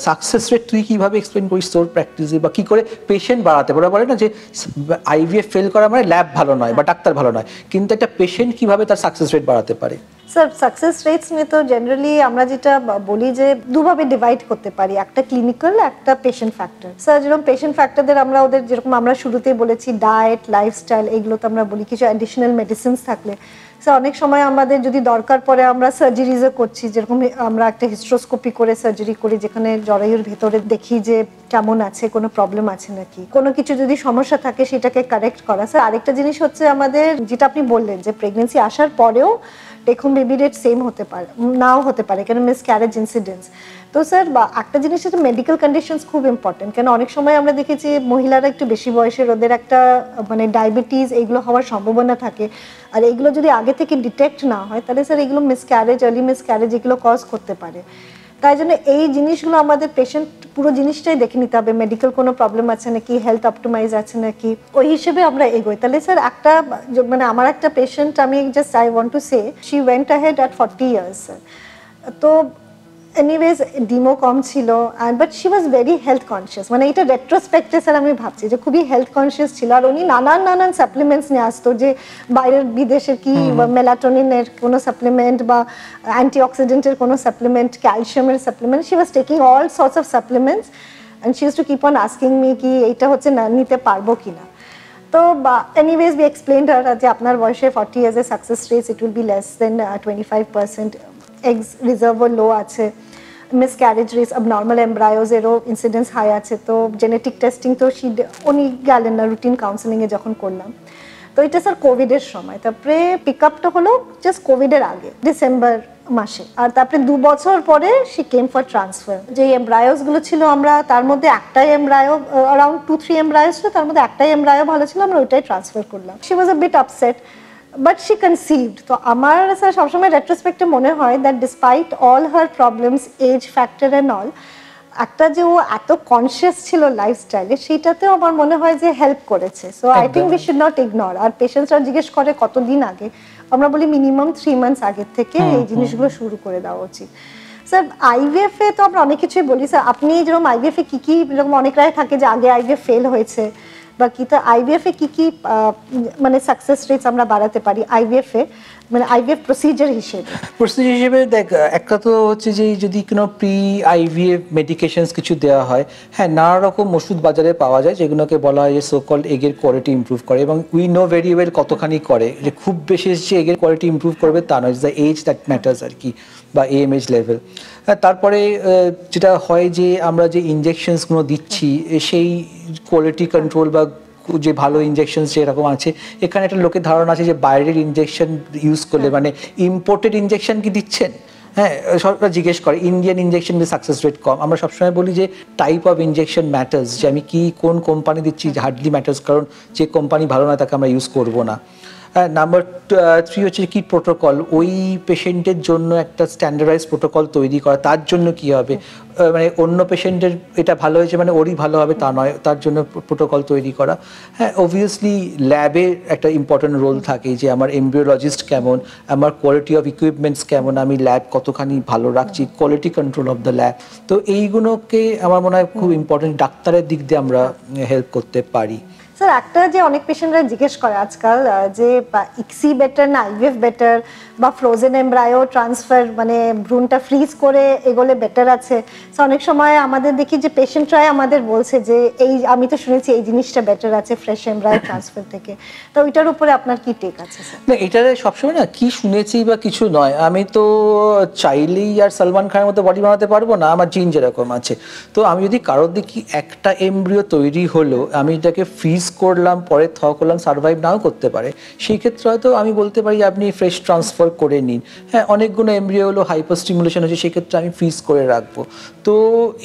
Success rate তুই কিভাবে explain করিস তোর প্র্যাকটিসে, বা কি করে পেশেন্ট বাড়াতে পারে? বলে না যে আইভিএফ ফেল করা মানে ল্যাব ভালো নয় বা ডাক্তার ভালো নয়, কিন্তু একটা পেশেন্ট কিভাবে তার সাকসেস রেট বাড়াতে পারে? স্যার সাকসেস রেটস নিয়ে তো জেনারেলি আমরা যেটা বলি যে দুভাবে ডিভাইড করতে পারি, একটা ক্লিনিক্যাল, একটা পেশেন্ট ফ্যাক্টর। স্যার যেরকম পেশেন্ট ফ্যাক্টরদের আমরা ওদের যেরকম আমরা শুরুতেই বলেছি ডায়েট, লাইফস্টাইল, এগুলো তো আমরা বলি। কিছু অ্যাডিশনাল মেডিসিনস থাকলে স্যার অনেক সময় আমাদের যদি দরকার পড়ে আমরা সার্জারিজও করছি, যেরকম আমরা একটা হিস্ট্রোস্কোপি করে সার্জারি করি যেখানে জরায়ুর ভেতরে দেখি যে কেমন আছে, কোনো প্রবলেম আছে নাকি, কোনো কিছু যদি সমস্যা থাকে সেটাকে কারেক্ট করা। স্যার আরেকটা জিনিস হচ্ছে আমাদের যেটা আপনি বললেন যে প্রেগনেন্সি আসার পরেও take home baby rate same হতে পারে, নাও হতে পারে, কেন মিসক্যারেজ ইনসিডেন্স। তো স্যার একটা জিনিস হচ্ছে মেডিকেল কন্ডিশনস খুব ইম্পর্টেন্ট, কেন অনেক সময় আমরা দেখেছি মহিলারা একটু বেশি বয়সের, ওদের একটা মানে ডায়াবেটিস এইগুলো হওয়ার সম্ভাবনা থাকে, আর এইগুলো যদি আগে থেকে ডিটেক্ট না হয় তাহলে স্যার এগুলো মিসক্যারেজ, আর্লি মিসক্যারেজ এগুলো কজ করতে পারে। তাই জন্য এই জিনিসগুলো আমাদের পেশেন্ট পুরো জিনিসটাই দেখে নিতে হবে, মেডিকেল কোনো প্রবলেম আছে নাকি, হেলথ অপটিমাইজ আছে নাকি, ওই হিসেবে আমরা এগোই। তাহলে স্যার একটা মানে আমার একটা পেশেন্ট, আমি just I want to say she went ahead at 40 years sir. তো এনিওয়েজ ডিমো কম ছিল, but she was very health conscious, মানে এটা রেট্রোস্পেক্টে স্যার আমি ভাবছি যে খুবই হেলথ কনসিয়াস ছিল। আর উনি নানান সাপ্লিমেন্টস নিয়ে আসতো, যে বাইরের বিদেশের কি মেলাটোনিনের কোনো সাপ্লিমেন্ট বা অ্যান্টিঅক্সিডেন্টের কোনো সাপ্লিমেন্ট, ক্যালসিয়ামের supplement, she was taking all sorts of supplements and she use to keep on asking me কি এইটা হচ্ছে না নিতে পারবো কিনা। তো এনিওয়েজ উই এক্সপ্লেইনড হার যে আপনার বয়সে 40 ইয়ার্স এর success rate it will be less than 25%, eggs reserve low আছে, মিসক্যারেজ রেটস, abnormal embryos এরও ইনসিডেন্স হাই আছে। তো জেনেটিক টেস্টিং তো উনি গেলেন না, রুটিন কাউন্সেলিংয়ে যখন করলাম। তো এটা স্যার কোভিডের সময়, তারপরে পিক আপটা হলো জাস্ট কোভিডের আগে ডিসেম্বর মাসে, আর তারপরে 2 বছর পরে শি কেম ফর ট্রান্সফার। যে এমব্রায়োসগুলো ছিল আমরা তার মধ্যে একটাই এমব্রায়ো, অ্যারাউন্ড 2-3 এমব্রায়োস ছিল, তার মধ্যে একটাই এমব্রায়ো ভালো ছিল, আমরা ওইটাই ট্রান্সফার করলাম। She was a bit upset but she conceived. তো আমার স্যার সবসময় রেট্রোস্পেক্টে মনে হয় that despite all her problems, age factor and all, একটা যে ও এত কনসিয়াস ছিল লাইফস্টাইলে, সেইটাতেও আমার মনে হয় যে হেল্প করেছে। So I think we should not ignore. আর পেশেন্টসরা জিজ্ঞেস করে কতদিন আগে, আমরা বলি মিনিমাম 3 মান্থস আগের থেকে এই জিনিসগুলো শুরু করে দেওয়া উচিত। স্যার আইভিএফ এ তো আমরা অনেক কিছুই বলি স্যার, আপনি যেরকম আইভিএফ এ কি কি, যেরকম অনেকরাই থাকে যে আগে আইভিএফ ফেল হয়েছে বা কি, তো আইভিএফ এ কি কি মানে সাকসেস রেটস আমরা বাড়াতে পারি আইভিএফ এ, মানে আইভিএফ প্রসিজার হিসেবে? দেখ, একটা তো হচ্ছে যে যদি কোনো প্রি আইভিএফ মেডিকেশনস কিছু দেওয়া হয়, হ্যাঁ নানা রকম ওষুধ বাজারে পাওয়া যায় যেগুলোকে বলা হয় যে সো কল্ড এগের কোয়ালিটি ইমপ্রুভ করে, এবং উই নো ভেরি ওয়েল কতখানি করে, যে খুব বেশি যে এগের কোয়ালিটি ইমপ্রুভ করবে তা নয়, দ্য এজ দ্যাট ম্যাটার্স আর কি, বা এএমএইচ লেভেল। তারপরে যেটা হয় যে আমরা যে ইনজেকশনসগুলো দিচ্ছি সেই কোয়ালিটি কন্ট্রোল বা যে ভালো ইনজেকশন যেরকম আছে, এখানে একটা লোকের ধারণা আছে যে বাইরের ইনজেকশন ইউজ করলে, মানে ইম্পোর্টেড ইনজেকশন কি দিচ্ছেন, হ্যাঁ সরকার জিজ্ঞেস করে ইন্ডিয়ান ইনজেকশন সাকসেস রেট কম। আমরা সবসময় বলি যে টাইপ অফ ইনজেকশন ম্যাটার্স, যে আমি কি কোন কোম্পানি দিচ্ছি হার্ডলি ম্যাটার্স, কারণ যে কোম্পানি ভালো না তাকে আমরা ইউজ করবো না। নাম্বার 3 হচ্ছে কি প্রোটোকল, ওই পেশেন্টের জন্য একটা স্ট্যান্ডার্ডাইজ প্রোটোকল তৈরি করা। তার জন্য কি হবে, মানে অন্য পেশেন্টের এটা ভালো হয়েছে মানে ওরই ভালো হবে তা নয়, তার জন্য প্রোটোকল তৈরি করা। হ্যাঁ অবভিয়াসলি ল্যাবে একটা ইম্পর্টেন্ট রোল থাকে, যে আমার এমব্রিওলজিস্ট কেমন, আমার কোয়ালিটি অফ ইকুইপমেন্টস কেমন, আমি ল্যাব কতখানি ভালো রাখছি, quality control of the lab. তো এইগুলোকে আমার মনে হয় খুব ইম্পর্টেন্ট, ডাক্তারের দিক দিয়ে আমরা হেল্প করতে পারি। স্যার একটা যে অনেক পেশেন্টরা জিজ্ঞেস করে আজকাল যে ইক্সি বেটার না আইভিএফ বেটার, বা ফ্রোজেন এমব্রায়ো ট্রান্সফার মানে ভ্রূণটা ফ্রিজ করে এগোলে বেটার আছে। সো অনেক সময় আমাদের দেখি যে পেশেন্টরাই আমাদের বলছে যে এই আমি তো শুনেছি এই জিনিসটা বেটার আছে ফ্রেশ এমব্রায়ো ট্রান্সফার থেকে। তো ওইটার উপরে আপনার কি টেক আছে স্যার? না এটারে সবসময় না কি শুনেছি বা কিছু নয়, আমি তো চাইলেই আর সালমান খানের মতো বডি বানাতে পারবো না, আমার জিন যেরকম আছে। তো আমি যদি কারোর দেখি একটা এমব্রিও তৈরি হলো, আমি এটাকে ফ্রিজ করলাম পরে থ করলাম, সার্ভাইভ নাও করতে পারে, সেই ক্ষেত্রে হয়তো আমি বলতে পারি আপনি ফ্রেশ ট্রান্সফার করে নিন। হ্যাঁ অনেকগুলো এমব্রিও হলো হাইপার স্টিমুলেশন হচ্ছে, সেক্ষেত্রে আমি ফ্রিজ করে রাখবো। তো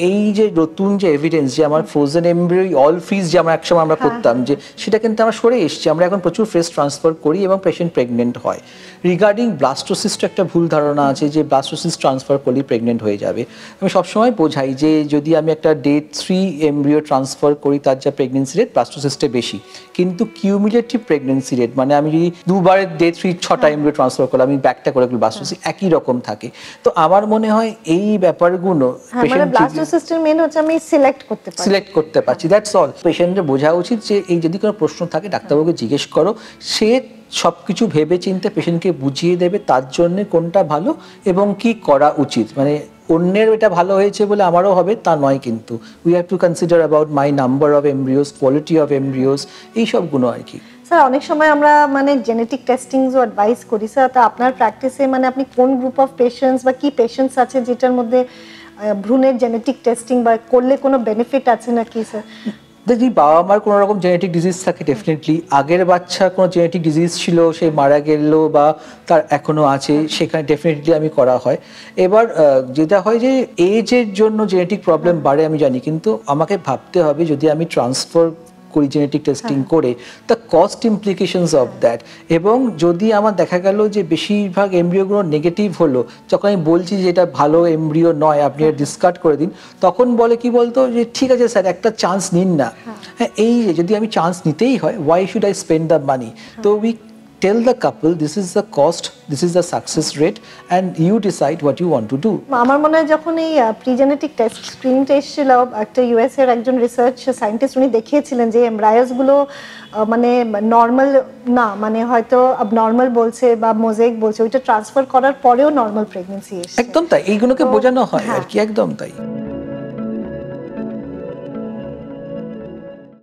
এই যে নতুন যে এভিডেন্স যে আমার ফ্রোজেন এমব্রিও অল ফ্রিজ যে আমরা একসময় আমরা করতাম, যে সেটা কিন্তু আমরা সরে এসেছি, আমরা এখন প্রচুর ফ্রেশ ট্রান্সফার করি এবং পেশেন্ট প্রেগনেন্ট হয়। রিগার্ডিং ব্লাস্টোসিস্ট একটা ভুল ধারণা আছে যে ব্লাস্টোসিস্ট ট্রান্সফার করলেই প্রেগনেন্ট হয়ে যাবে। আমি সবসময় বোঝাই যে যদি আমি একটা ডে 3 এমব্রিও ট্রান্সফার করি তার যা প্রেগনেন্সি রেট ব্লাস্টোসিস্টের বেশি, কিন্তু কিউমুলেটিভ প্রেগনেন্সি রেট মানে আমি যদি দুবারের ডে 3 6টা এমব্রিও ট্রান্সফার করলাম, আমি ব্যাকটা করে ব্লাস্টোসিস্ট একই রকম থাকে। তো আমার মনে হয় এই ব্যাপারগুলো মানে ব্লাস্টোসিস্টের মেন হচ্ছে আমি সিলেক্ট করতে পারছি, দ্যাটস অল। পেশেন্টের বোঝা উচিত যে এই যদি কোনো প্রশ্ন থাকে ডাক্তারবাবুকে জিজ্ঞেস করো, সে সবকিছু ভেবে চিন্তে পেশেন্টকে বুঝিয়ে দেবে তার জন্য কোনটা ভালো এবং কি করা উচিত। মানে অন্যের এটা ভালো হয়েছে বলে আমারও হবে তা নয়, কিন্তু we have to consider about my number of embryos, quality of embryos, এই সবগুলো আর কি। স্যার অনেক সময় আমরা মানে জেনেটিক টেস্টিংসও অ্যাডভাইস করি স্যার, তা আপনার প্র্যাকটিসে মানে আপনি কোন গ্রুপ অফ পেশেন্টস বা কি পেশেন্টস আছে যেটার মধ্যে ভ্রূণের জেনেটিক টেস্টিং বা করলে কোনো বেনিফিট আছে নাকি স্যার? যদি বাবা মার কোনো রকম জেনেটিক ডিজিজ থাকে, ডেফিনেটলি আগের বাচ্চার কোনো জেনেটিক ডিজিজ ছিল, সে মারা গেল বা তার এখনো আছে, সেখানে ডেফিনেটলি আমি করা হয়। এবার যেটা হয় যে এজের জন্য জেনেটিক প্রবলেম বাড়ে আমি জানি, কিন্তু আমাকে ভাবতে হবে যদি আমি ট্রান্সফার করি জেনেটিক টেস্টিং করে, the cost implications of that. এবং যদি আমার দেখা গেল যে বেশিরভাগ এমব্রিওগুলো নেগেটিভ হলো, যখন আমি বলছি যে এটা ভালো এমব্রিও নয়, আপনি ডিসকার্ড করে দিন, তখন বলে কি বলতো যে ঠিক আছে স্যার একটা চান্স নিন না। হ্যাঁ, এই যদি আমি চান্স নিতেই হয়, why should I spend the money? তো we tell the couple this is the cost, this is the success rate, and you decide what you want to do. আমার মনে হয় যখন এই প্রিজেনেটিক টেস্ট স্ক্রিনিংটা এসেছিল, একটা ইউএস এর একজন রিসার্চ সায়েন্টিস্ট উনি দেখিয়েছিলেন যে এমব্রায়োস গুলো মানে নর্মাল না, মানে হয়তো abnormal বলছে বা মোজাইক বলছে, ওইটা ট্রান্সফার করার পরেও নর্মাল প্রেগন্যান্সি এসেছে। একদম তাই, এইগুলোকে বোঝানো হয় আর কি, একদম তাই।